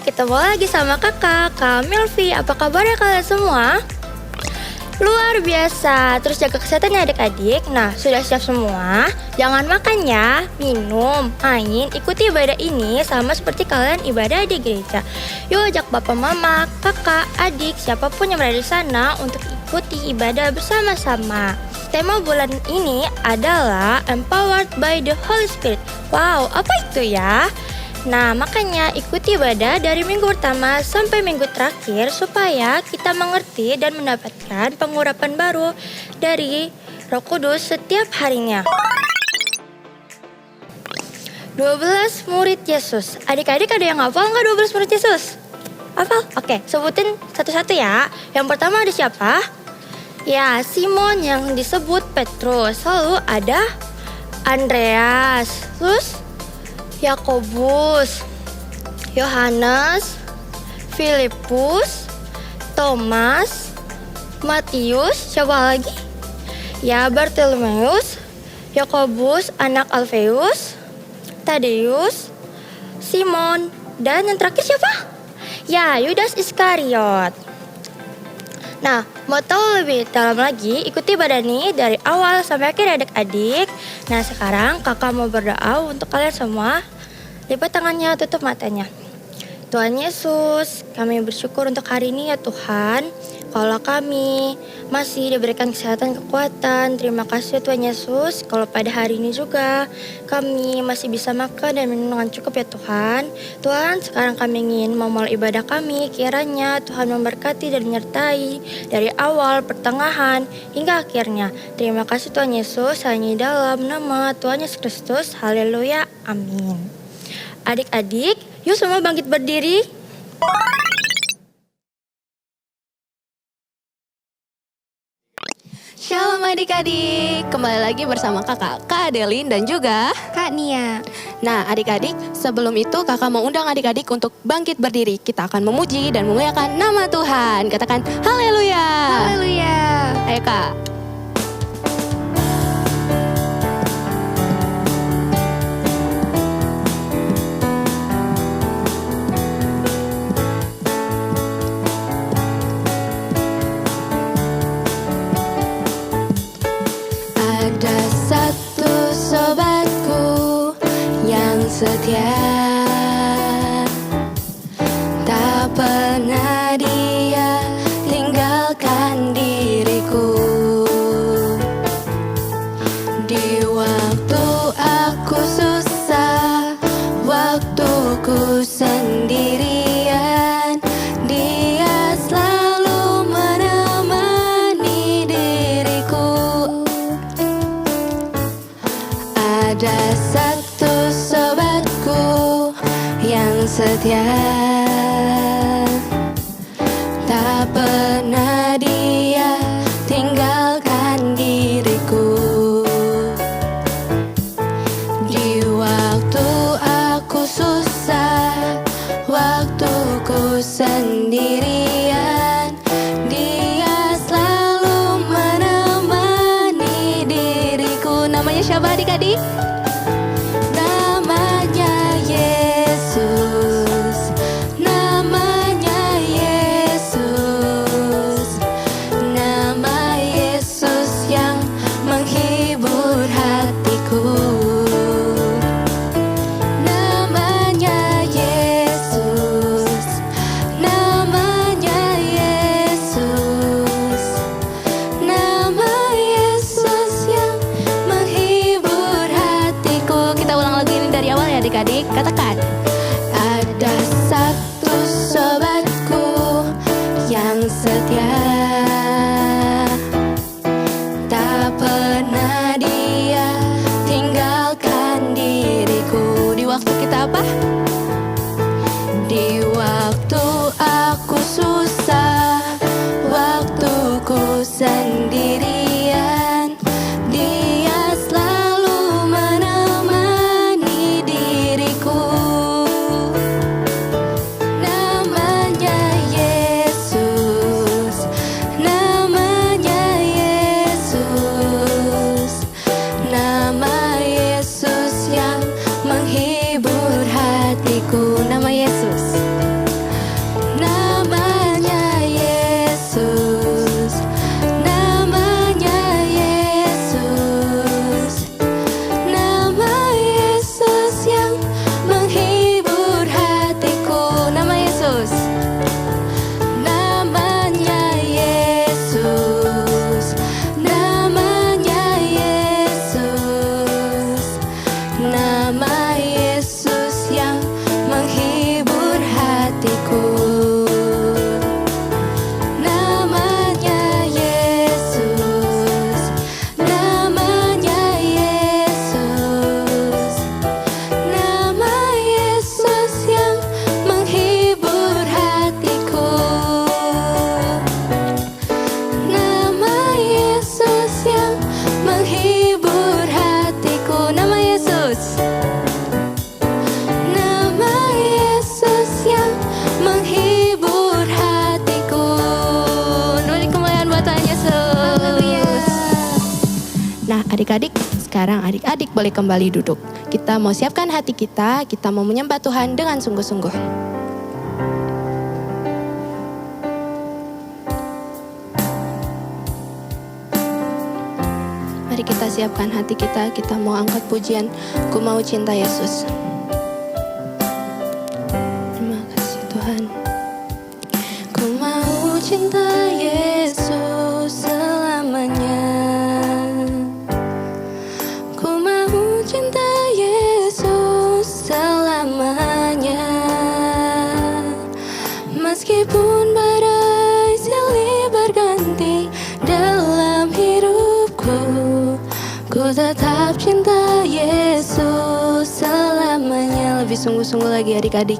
ketemu lagi sama kakak, Kak Milvi. Apa kabarnya kalian semua? Luar biasa, terus jaga kesehatan ya adik-adik. Nah, sudah siap semua? Jangan makan ya, minum, main, ikuti ibadah ini sama seperti kalian ibadah di gereja. Yuk ajak bapak mama, kakak, adik, siapapun yang berada di sana untuk ikuti ibadah bersama-sama. Tema bulan ini adalah Empowered by the Holy Spirit. Wow, apa itu ya? Nah, makanya ikuti ibadah dari minggu pertama sampai minggu terakhir supaya kita mengerti dan mendapatkan pengurapan baru dari Roh Kudus setiap harinya. 12 murid Yesus. Adik-adik ada yang hafal nggak 12 murid Yesus? Hafal? Oke, sebutin satu-satu ya. Yang pertama ada siapa? Ya, Simon yang disebut Petrus. Lalu ada Andreas. Terus Yakobus, Yohanes, Filipus, Thomas, Matius, siapa lagi? Ya, Bartolomeus, Yakobus anak Alfeus, Tadeus, Simon, dan yang terakhir siapa? Ya, Yudas Iskariot. Nah, mau tahu lebih dalam lagi, ikuti ibadah ini dari awal sampai akhir adik-adik. Nah, sekarang kakak mau berdoa untuk kalian semua. Lipat tangannya, tutup matanya. Tuhan Yesus, kami bersyukur untuk hari ini ya Tuhan. Kalau kami masih diberikan kesehatan, kekuatan, terima kasih Tuhan Yesus. Kalau pada hari ini juga kami masih bisa makan dan minum dengan cukup ya Tuhan. Tuhan, sekarang kami ingin memulai ibadah kami. Kiranya Tuhan memberkati dan menyertai dari awal, pertengahan, hingga akhirnya. Terima kasih Tuhan Yesus, hanya dalam nama Tuhan Yesus Kristus. Haleluya, amin. Adik-adik, yuk semua bangkit berdiri. Shalom adik-adik, kembali lagi bersama kakak, Kak Adeline dan juga Kak Nia. Nah adik-adik, sebelum itu kakak mau undang adik-adik untuk bangkit berdiri. Kita akan memuji dan memuliakan nama Tuhan. Katakan haleluya. Haleluya. Ayo kak. Ada satu sobatku yang setia, tak pernah dia tinggalkan diriku. Di waktu aku susah, waktuku sendirian, dia selalu menemani diriku. Ada satu sobatku yang setia, tak pernah dia tinggalkan diriku. Di waktu aku susah, waktuku sendirian, dia selalu menemani diriku. Namanya siapa adik-adik? Namanya Yesus, namanya Yesus, nama Yesus yang menghibur hatiku. Namanya Yesus, namanya Yesus, nama Yesus yang menghibur hatiku. Kita ulang lagi ini dari awal ya adik-adik. Katakan. Ada satu sobatku yang setia, tak pernah dia tinggalkan diriku. Di waktu kita apa? Di waktu aku susah, waktuku sendirian, dia selalu menemani diriku. sekarang adik-adik boleh kembali duduk. Kita mau siapkan hati kita mau menyembah Tuhan dengan sungguh-sungguh. Mari kita siapkan hati kita mau angkat pujian, Ku Mau Cinta Yesus. Terima kasih Tuhan. Ku mau cinta Yesus selamanya. Ku mau cinta Yesus selamanya. Meskipun badai silih berganti dalam hidupku, ku tetap cinta Yesus selamanya. Lebih sungguh-sungguh lagi adik-adik.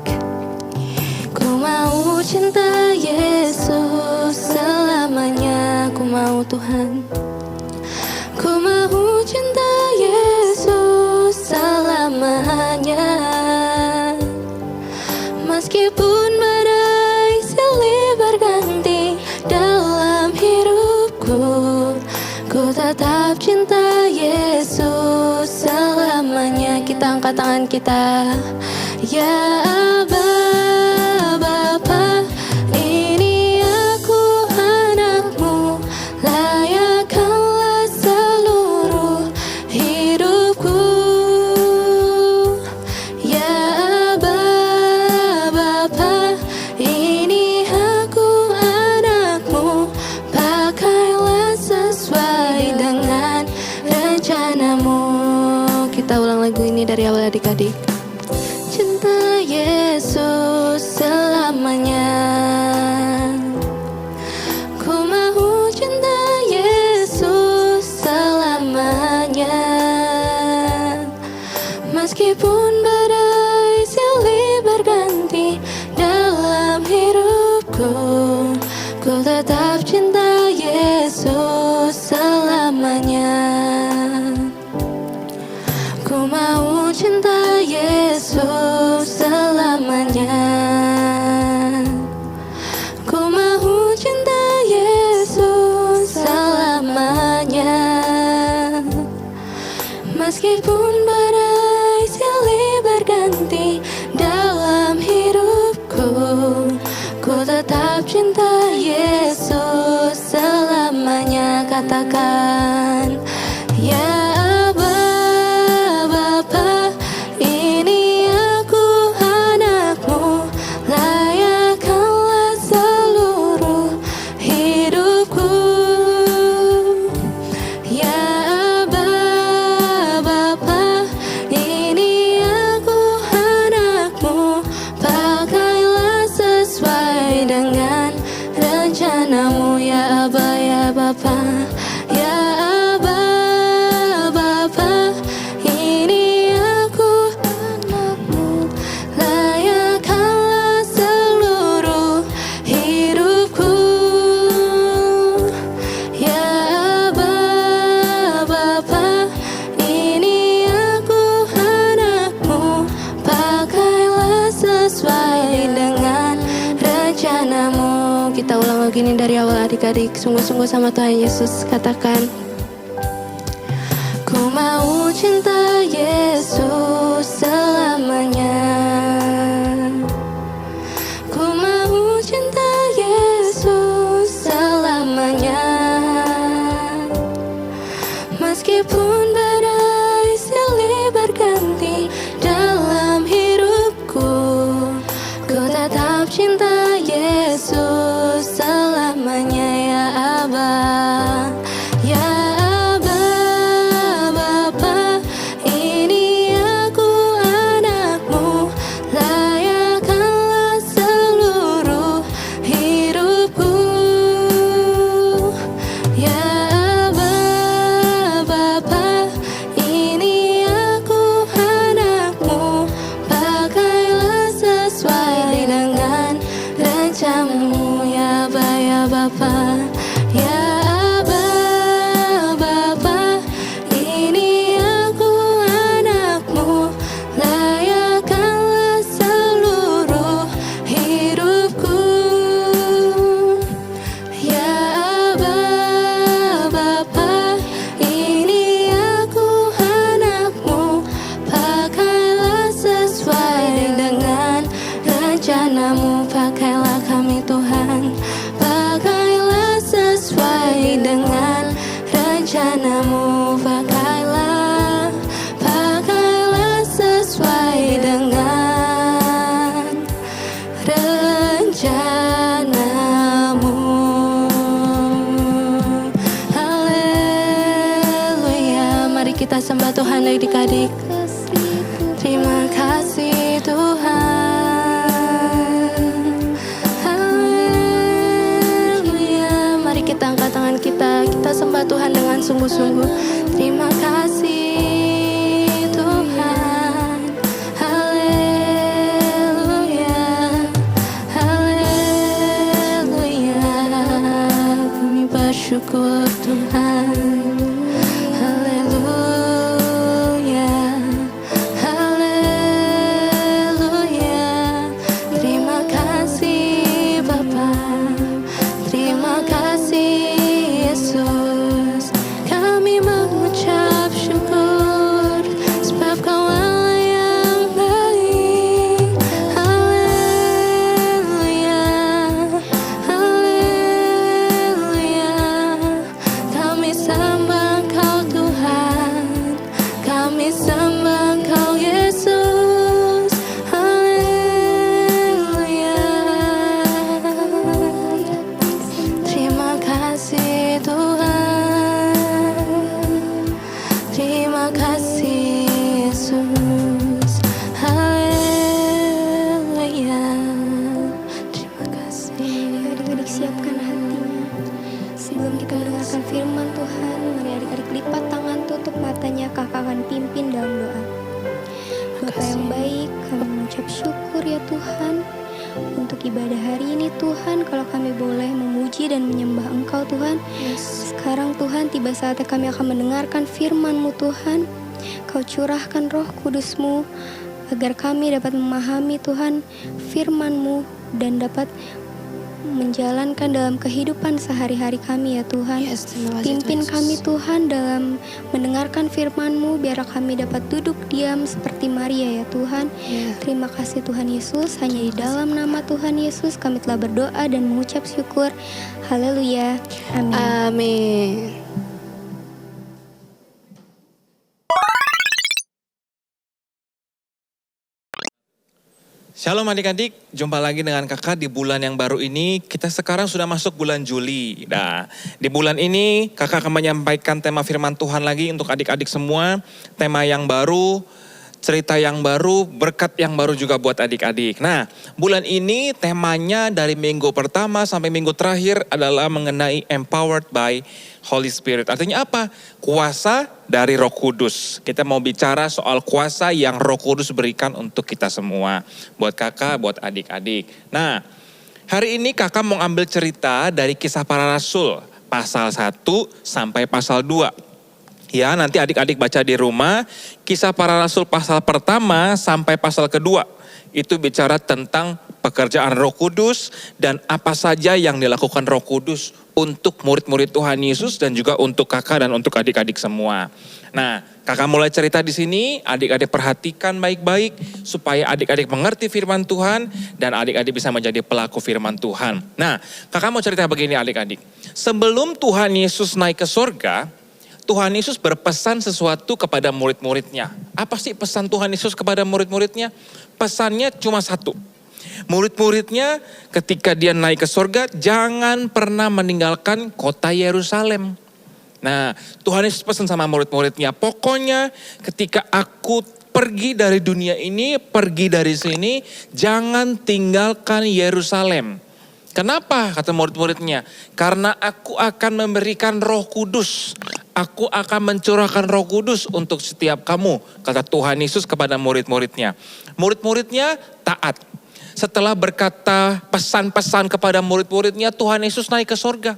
Ku mau cinta Yesus selamanya. Ku mau Tuhan. Ku mau cinta Yesus selamanya. Meskipun badai silih berganti dalam hidupku, ku tetap cinta Yesus selamanya. Kita angkat tangan kita. Ya Aba, Bapa, ini aku anakmu, layakkanlah seluruh hidupku. Ya Aba, Bapa, ini aku anakmu, pakailah sesuai dengan rencanamu. Kita ulang lagu ini dari awal adik-adik. Cinta Yesus selamanya. Ku mau cinta Yesus selamanya. Meskipun badai silih berganti dalam hidupku, ku tetap cinta Yesus selamanya. Ku mau cinta Yesus selamanya. Ku mau cinta Yesus selamanya. Meskipun badai silih berganti dalam hidupku, ku tetap cinta Yesus selamanya. Katakan, ya Aba, Bapa, ini aku anakmu, layakkanlah seluruh hidupku. Ya Aba, Bapa, ini aku anakmu, pakailah sesuai dengan rencanamu. Ya Aba, ya Bapa, ya Aba, Bapa, ini aku anakmu, layakkanlah seluruh hidupku. Ya Aba, Bapa, ini aku anakmu, pakailah sesuai dengan rencanamu. Kita ulang lagi ini dari awal adik-adik. Sungguh-sungguh sama Tuhan Yesus. Katakan, ku mau cinta Yesus selamanya. Ku mau cinta Yesus selamanya. Meskipun badai silih berganti dalam hidupku, ku tetap cinta Yesus selamanya. Ya Aba, ya Aba, Bapa, ini aku anakmu, layakkanlah seluruh hidupku. Ya Aba, Bapa, ini aku anakmu, pakailah sesuai dengan rencanamu, pakailah kami Tuhan. Pakailah sesuai dengan rencanamu, pakailah sesuai dengan rencanamu. Haleluya. Mari kita sembah Tuhan adik-adik. Terima kasih Tuhan. Haleluya. Mari kita angkat tangan kita sembah Tuhan dengan sungguh-sungguh. Terima kasih Tuhan. Haleluya. Haleluya. Kami bersyukur Tuhan. Haleluya. Haleluya. Terima kasih Bapa. Terima kasih Yesus. Kami mengucap syukur sebab Kau Allah yang baik. Haleluya. Haleluya. Kami sembah Kau Tuhan. Kami sembah Kau Yesus. Haleluya. Terima kasih Tuhan. Terima kasih Yesus. Haleluya. Terima kasih. Adik-adik siapkan hatinya. Sebelum kita mendengarkan firman Tuhan, mari adik-adik lipat tangan, tutup matanya, kakak akan pimpin dalam doa. Bapa yang baik, kami mengucap syukur ya Tuhan untuk ibadah hari ini Tuhan. Kalau kami boleh memuji dan menyembah Engkau Tuhan, sekarang Tuhan tiba saatnya kami akan mendengarkan firman-Mu Tuhan. Kau curahkan Roh Kudus-Mu agar kami dapat memahami Tuhan firman-Mu dan dapat menjalankan dalam kehidupan sehari-hari kami ya Tuhan. Terima kasih, Pimpin Tuhan kami Yesus. Tuhan dalam mendengarkan firman-Mu, biar kami dapat duduk diam seperti Maria ya Tuhan. Terima kasih Tuhan Yesus, hanya di dalam nama Tuhan Yesus kami telah berdoa dan mengucap syukur. Haleluya. Amin. Amin. Shalom adik-adik, jumpa lagi dengan kakak di bulan yang baru ini. Kita sekarang sudah masuk bulan Juli. Nah, di bulan ini kakak akan menyampaikan tema firman Tuhan lagi untuk adik-adik semua. Tema yang baru, cerita yang baru, berkat yang baru juga buat adik-adik. Nah, bulan ini temanya dari minggu pertama sampai minggu terakhir adalah mengenai empowered by Holy Spirit. Artinya apa? Kuasa dari Roh Kudus. Kita mau bicara soal kuasa yang Roh Kudus berikan untuk kita semua. Buat kakak, buat adik-adik. Nah, hari ini kakak mau ambil cerita dari Kisah Para Rasul. Pasal 1 sampai pasal 2. Ya, nanti adik-adik baca di rumah. Kisah Para Rasul pasal pertama sampai pasal kedua. Itu bicara tentang pekerjaan Roh Kudus dan apa saja yang dilakukan Roh Kudus untuk murid-murid Tuhan Yesus dan juga untuk kakak dan untuk adik-adik semua. Nah, kakak mulai cerita di sini, adik-adik perhatikan baik-baik supaya adik-adik mengerti firman Tuhan dan adik-adik bisa menjadi pelaku firman Tuhan. Nah, kakak mau cerita begini adik-adik. Sebelum Tuhan Yesus naik ke surga, Tuhan Yesus berpesan sesuatu kepada murid-muridnya. Apa sih pesan Tuhan Yesus kepada murid-muridnya? Pesannya cuma satu. Murid-muridnya ketika dia naik ke surga, jangan pernah meninggalkan kota Yerusalem. Nah, Tuhan Yesus pesan sama murid-muridnya, pokoknya ketika aku pergi dari dunia ini, pergi dari sini, jangan tinggalkan Yerusalem. Kenapa? Kata murid-muridnya. Karena aku akan memberikan Roh Kudus. Aku akan mencurahkan Roh Kudus untuk setiap kamu. Kata Tuhan Yesus kepada murid-muridnya. Murid-muridnya taat. Setelah berkata pesan-pesan kepada murid-muridnya, Tuhan Yesus naik ke surga.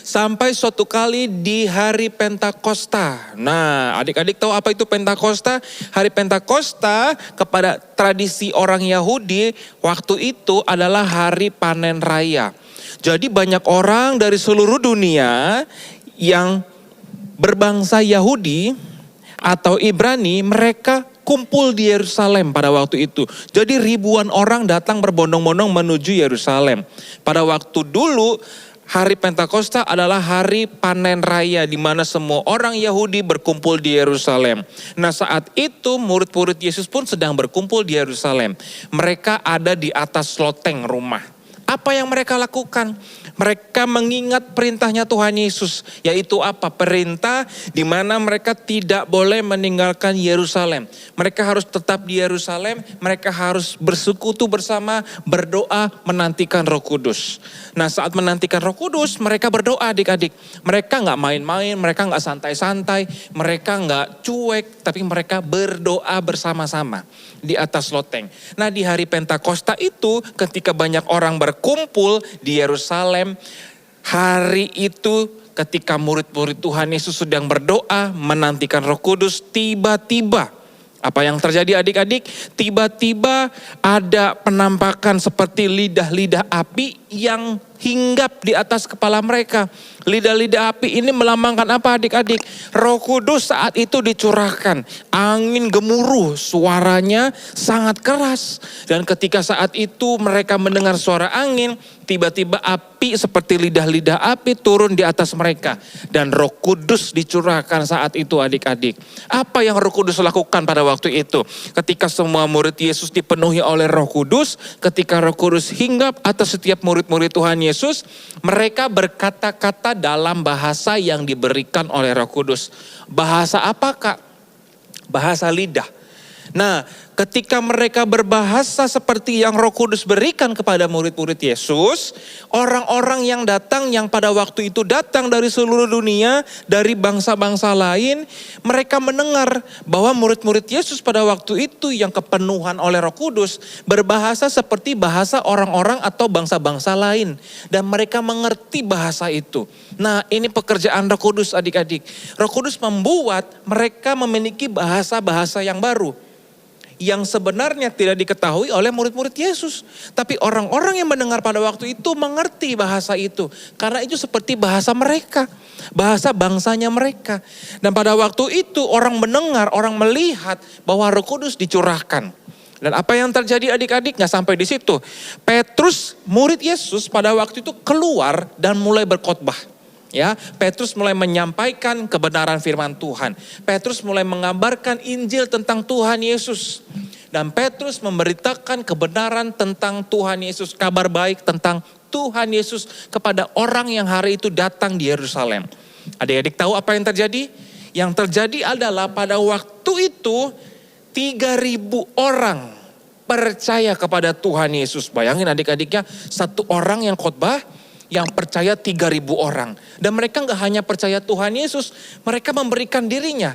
Sampai suatu kali di hari Pentakosta. Nah, adik-adik tahu apa itu Pentakosta? Hari Pentakosta kepada tradisi orang Yahudi, waktu itu adalah hari panen raya. Jadi banyak orang dari seluruh dunia yang berbangsa Yahudi atau Ibrani, mereka berkumpul di Yerusalem pada waktu itu. Jadi ribuan orang datang berbondong-bondong menuju Yerusalem. Pada waktu dulu, hari Pentakosta adalah hari panen raya di mana semua orang Yahudi berkumpul di Yerusalem. Nah, saat itu murid-murid Yesus pun sedang berkumpul di Yerusalem. Mereka ada di atas loteng rumah. Apa yang mereka lakukan? Mereka mengingat perintahnya Tuhan Yesus, yaitu apa? Perintah di mana mereka tidak boleh meninggalkan Yerusalem. Mereka harus tetap di Yerusalem, mereka harus bersekutu bersama, berdoa, menantikan Roh Kudus. Nah, saat menantikan Roh Kudus, mereka berdoa adik-adik. Mereka nggak main-main, mereka nggak santai-santai, mereka nggak cuek, tapi mereka berdoa bersama-sama di atas loteng. Nah, di hari Pentakosta itu ketika banyak orang berkumpul di Yerusalem, hari itu ketika murid-murid Tuhan Yesus sedang berdoa menantikan Roh Kudus, tiba-tiba apa yang terjadi adik-adik? Tiba-tiba ada penampakan seperti lidah-lidah api yang hinggap di atas kepala mereka. Lidah-lidah api ini melambangkan apa adik-adik? Roh Kudus saat itu dicurahkan. Angin gemuruh, suaranya sangat keras. Dan ketika saat itu mereka mendengar suara angin, tiba-tiba api seperti lidah-lidah api turun di atas mereka. Dan Roh Kudus dicurahkan saat itu adik-adik. Apa yang Roh Kudus lakukan pada waktu itu? Ketika semua murid Yesus dipenuhi oleh Roh Kudus, ketika Roh Kudus hinggap atas setiap murid-murid Tuhan Yesus, mereka berkata-kata dalam bahasa yang diberikan oleh Roh Kudus. Bahasa apa, Kak? Bahasa lidah. Nah, ketika mereka berbahasa seperti yang Roh Kudus berikan kepada murid-murid Yesus, orang-orang yang datang, yang pada waktu itu datang dari seluruh dunia, dari bangsa-bangsa lain, mereka mendengar bahwa murid-murid Yesus pada waktu itu yang kepenuhan oleh Roh Kudus berbahasa seperti bahasa orang-orang atau bangsa-bangsa lain. Dan mereka mengerti bahasa itu. Nah, ini pekerjaan Roh Kudus adik-adik. Roh Kudus membuat mereka memiliki bahasa-bahasa yang baru, yang sebenarnya tidak diketahui oleh murid-murid Yesus. Tapi orang-orang yang mendengar pada waktu itu mengerti bahasa itu. Karena itu seperti bahasa mereka. Bahasa bangsanya mereka. Dan pada waktu itu orang mendengar, orang melihat bahwa Roh Kudus dicurahkan. Dan apa yang terjadi adik-adik? Nggak sampai di situ. Petrus, murid Yesus pada waktu itu keluar dan mulai berkhotbah. Ya, Petrus mulai menyampaikan kebenaran firman Tuhan. Petrus mulai mengabarkan Injil tentang Tuhan Yesus. Dan Petrus memberitakan kebenaran tentang Tuhan Yesus, kabar baik tentang Tuhan Yesus kepada orang yang hari itu datang di Yerusalem. Adik-adik tahu apa yang terjadi? Yang terjadi adalah pada waktu itu 3.000 orang percaya kepada Tuhan Yesus. Bayangin adik-adiknya, satu orang yang khotbah, yang percaya 3.000 orang. Dan mereka gak hanya percaya Tuhan Yesus, mereka memberikan dirinya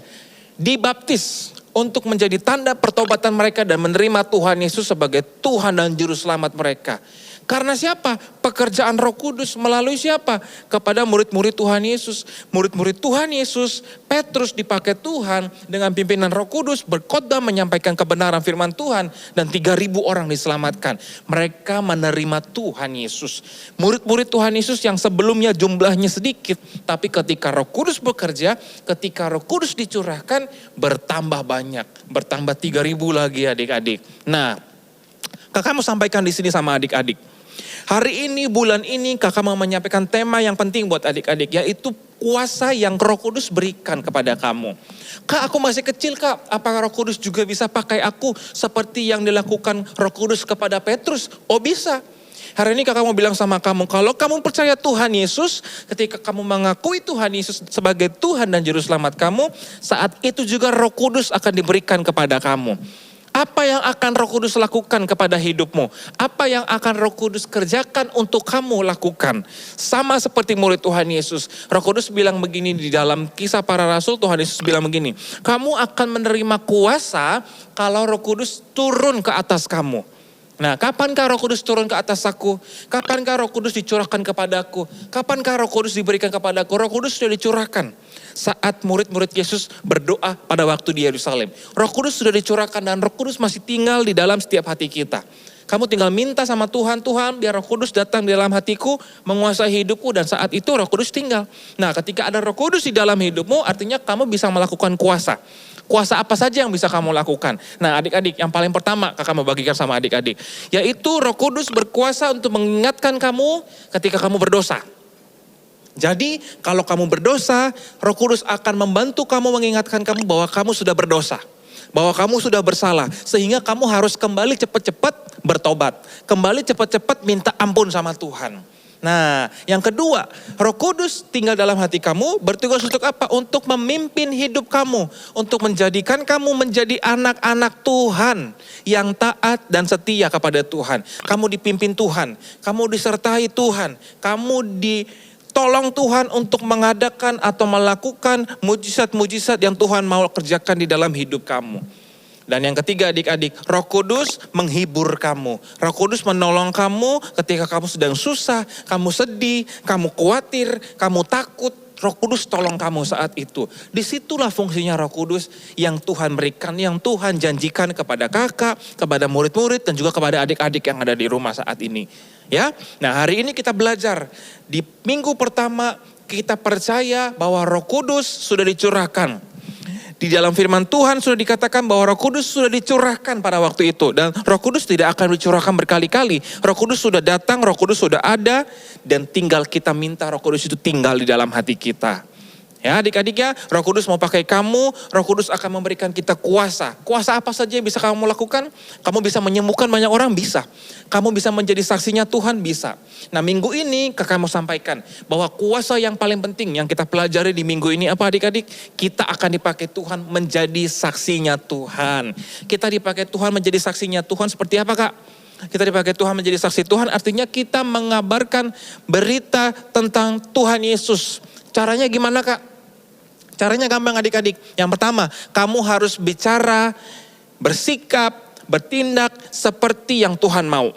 dibaptis untuk menjadi tanda pertobatan mereka dan menerima Tuhan Yesus sebagai Tuhan dan Juru Selamat mereka. Karena siapa? Pekerjaan Roh Kudus melalui siapa? Kepada murid-murid Tuhan Yesus. Murid-murid Tuhan Yesus, Petrus dipakai Tuhan dengan pimpinan Roh Kudus berkhotbah menyampaikan kebenaran firman Tuhan dan 3.000 orang diselamatkan. Mereka menerima Tuhan Yesus. Murid-murid Tuhan Yesus yang sebelumnya jumlahnya sedikit, tapi ketika Roh Kudus bekerja, ketika Roh Kudus dicurahkan, bertambah banyak, bertambah 3.000 lagi adik-adik. Nah, kakak mau sampaikan di sini sama adik-adik. Hari ini, bulan ini kakak mau menyampaikan tema yang penting buat adik-adik, yaitu kuasa yang Roh Kudus berikan kepada kamu. Kak, aku masih kecil kak, apakah Roh Kudus juga bisa pakai aku seperti yang dilakukan Roh Kudus kepada Petrus? Oh bisa. Hari ini kakak mau bilang sama kamu, kalau kamu percaya Tuhan Yesus, ketika kamu mengakui Tuhan Yesus sebagai Tuhan dan Juru Selamat kamu, saat itu juga Roh Kudus akan diberikan kepada kamu. Apa yang akan Roh Kudus lakukan kepada hidupmu? Apa yang akan Roh Kudus kerjakan untuk kamu lakukan? Sama seperti murid Tuhan Yesus. Roh Kudus bilang begini di dalam Kisah Para Rasul, Tuhan Yesus bilang begini, kamu akan menerima kuasa kalau Roh Kudus turun ke atas kamu. Nah, kapankah Roh Kudus turun ke atas aku? Kapankah Roh Kudus dicurahkan kepadaku? Kapankah Roh Kudus diberikan kepadaku? Roh Kudus sudah dicurahkan saat murid-murid Yesus berdoa pada waktu di Yerusalem. Roh Kudus sudah dicurahkan dan Roh Kudus masih tinggal di dalam setiap hati kita. Kamu tinggal minta sama Tuhan, Tuhan biar Roh Kudus datang di dalam hatiku, menguasai hidupku, dan saat itu Roh Kudus tinggal. Nah, ketika ada Roh Kudus di dalam hidupmu, artinya kamu bisa melakukan kuasa. Kuasa apa saja yang bisa kamu lakukan? Nah, adik-adik, yang paling pertama kakak mau bagikan sama adik-adik, yaitu Roh Kudus berkuasa untuk mengingatkan kamu ketika kamu berdosa. Jadi kalau kamu berdosa, Roh Kudus akan membantu kamu mengingatkan kamu bahwa kamu sudah berdosa. Bahwa kamu sudah bersalah. Sehingga kamu harus kembali cepat-cepat bertobat. Kembali cepat-cepat minta ampun sama Tuhan. Nah, yang kedua, Roh Kudus tinggal dalam hati kamu, bertugas untuk apa? Untuk memimpin hidup kamu. Untuk menjadikan kamu menjadi anak-anak Tuhan yang taat dan setia kepada Tuhan. Kamu dipimpin Tuhan, kamu disertai Tuhan, kamu ditolong Tuhan untuk mengadakan atau melakukan mujizat-mujizat yang Tuhan mau kerjakan di dalam hidup kamu. Dan yang ketiga adik-adik, Roh Kudus menghibur kamu. Roh Kudus menolong kamu ketika kamu sedang susah, kamu sedih, kamu khawatir, kamu takut. Roh Kudus tolong kamu saat itu. Disitulah fungsinya Roh Kudus yang Tuhan berikan, yang Tuhan janjikan kepada kakak, kepada murid-murid, dan juga kepada adik-adik yang ada di rumah saat ini. Ya, nah hari ini kita belajar. Di minggu pertama kita percaya bahwa Roh Kudus sudah dicurahkan. Di dalam firman Tuhan sudah dikatakan bahwa Roh Kudus sudah dicurahkan pada waktu itu. Dan Roh Kudus tidak akan dicurahkan berkali-kali. Roh Kudus sudah datang, Roh Kudus sudah ada. Dan tinggal kita minta Roh Kudus itu tinggal di dalam hati kita. Ya adik-adik ya, Roh Kudus mau pakai kamu, Roh Kudus akan memberikan kita kuasa. Kuasa apa saja yang bisa kamu lakukan? Kamu bisa menyembuhkan banyak orang? Bisa. Kamu bisa menjadi saksinya Tuhan? Bisa. Nah minggu ini kakak mau sampaikan bahwa kuasa yang paling penting yang kita pelajari di minggu ini apa adik-adik? Kita akan dipakai Tuhan menjadi saksinya Tuhan. Kita dipakai Tuhan menjadi saksinya Tuhan seperti apa kak? Kita dipakai Tuhan menjadi saksi Tuhan artinya kita mengabarkan berita tentang Tuhan Yesus. Caranya gimana kak? Caranya gampang adik-adik. Yang pertama, kamu harus bicara, bersikap, bertindak seperti yang Tuhan mau.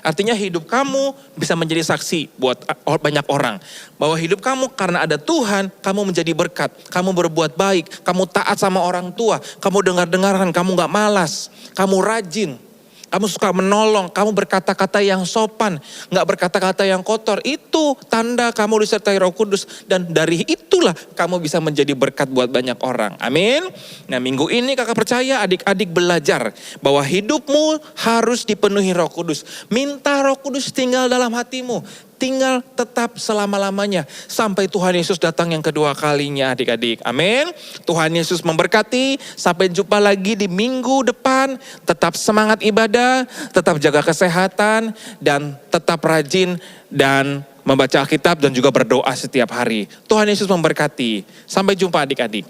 Artinya hidup kamu bisa menjadi saksi buat banyak orang. Bahwa hidup kamu karena ada Tuhan, kamu menjadi berkat. Kamu berbuat baik, kamu taat sama orang tua. Kamu dengar-dengaran, kamu gak malas. Kamu rajin. Kamu suka menolong, kamu berkata-kata yang sopan, gak berkata-kata yang kotor. Itu tanda kamu disertai Roh Kudus. Dan dari itulah kamu bisa menjadi berkat buat banyak orang. Amin. Nah minggu ini kakak percaya adik-adik belajar bahwa hidupmu harus dipenuhi Roh Kudus. Minta Roh Kudus tinggal dalam hatimu. Tinggal tetap selama-lamanya. Sampai Tuhan Yesus datang yang kedua kalinya adik-adik. Amin. Tuhan Yesus memberkati. Sampai jumpa lagi di minggu depan. Tetap semangat ibadah. Tetap jaga kesehatan. Dan tetap rajin dan membaca Alkitab dan juga berdoa setiap hari. Tuhan Yesus memberkati. Sampai jumpa adik-adik.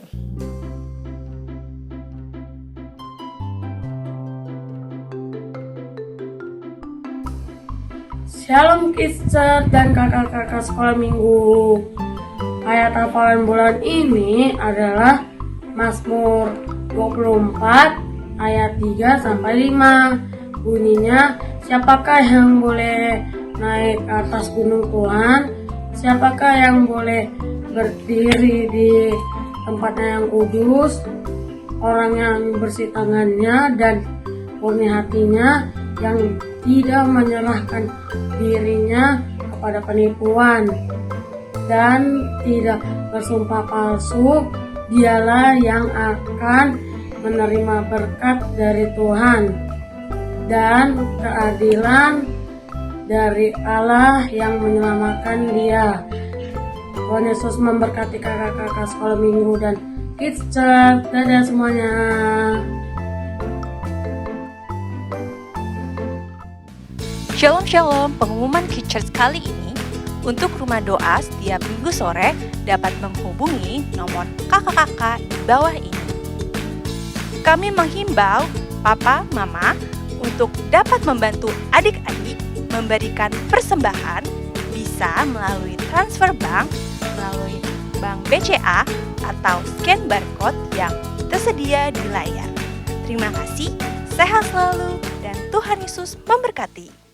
Shalom Kids dan kakak-kakak sekolah minggu. Ayat hafalan bulan ini adalah Mazmur 24 ayat 3 sampai 5. Bunyinya, siapakah yang boleh naik ke atas gunung Tuhan? Siapakah yang boleh berdiri di tempatnya yang kudus? Orang yang bersih tangannya dan murni hatinya, yang tidak menyerahkan dirinya kepada penipuan dan tidak bersumpah palsu, dialah yang akan menerima berkat dari Tuhan dan keadilan dari Allah yang menyelamatkan dia. Tuhan Yesus memberkati kakak-kakak sekolah minggu dan Kids Church. Dadah semuanya. Shalom Shalom, pengumuman Kitchers kali ini untuk rumah doa setiap minggu sore dapat menghubungi nomor kakak-kakak di bawah ini. Kami menghimbau papa, mama untuk dapat membantu adik-adik memberikan persembahan bisa melalui transfer bank, melalui bank BCA atau scan barcode yang tersedia di layar. Terima kasih, sehat selalu dan Tuhan Yesus memberkati.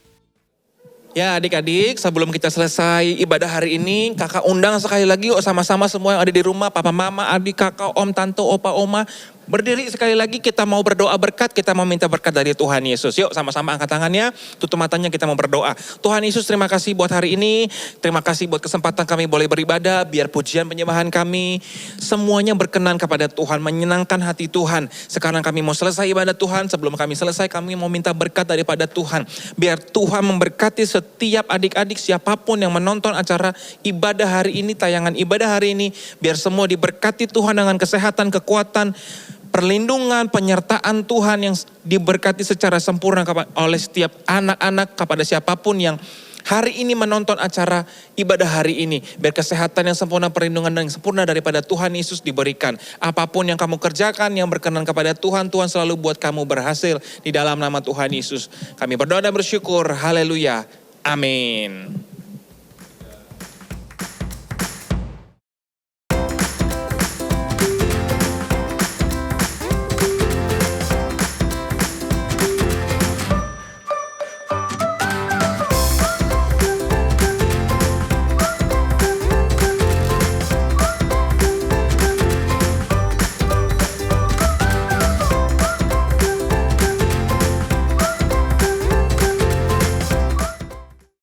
Ya adik-adik, sebelum kita selesai ibadah hari ini, kakak undang sekali lagi yuk sama-sama semua yang ada di rumah, papa, mama, adik, kakak, om, tante, opa, oma, Berdiri sekali lagi, kita mau berdoa berkat, kita mau minta berkat dari Tuhan Yesus. Yuk sama-sama angkat tangannya, tutup matanya, kita mau berdoa. Tuhan Yesus, terima kasih buat hari ini. Terima kasih buat kesempatan kami boleh beribadah. Biar pujian penyembahan kami semuanya berkenan kepada Tuhan, menyenangkan hati Tuhan. Sekarang kami mau selesai ibadah Tuhan. Sebelum kami selesai, kami mau minta berkat daripada Tuhan. Biar Tuhan memberkati setiap adik-adik siapapun yang menonton acara ibadah hari ini, tayangan ibadah hari ini. Biar semua diberkati Tuhan dengan kesehatan, kekuatan, perlindungan, penyertaan Tuhan yang diberkati secara sempurna oleh setiap anak-anak, kepada siapapun yang hari ini menonton acara ibadah hari ini. Biar kesehatan yang sempurna, perlindungan yang sempurna daripada Tuhan Yesus diberikan. Apapun yang kamu kerjakan yang berkenan kepada Tuhan, Tuhan selalu buat kamu berhasil di dalam nama Tuhan Yesus. Kami berdoa dan bersyukur. Haleluya. Amin.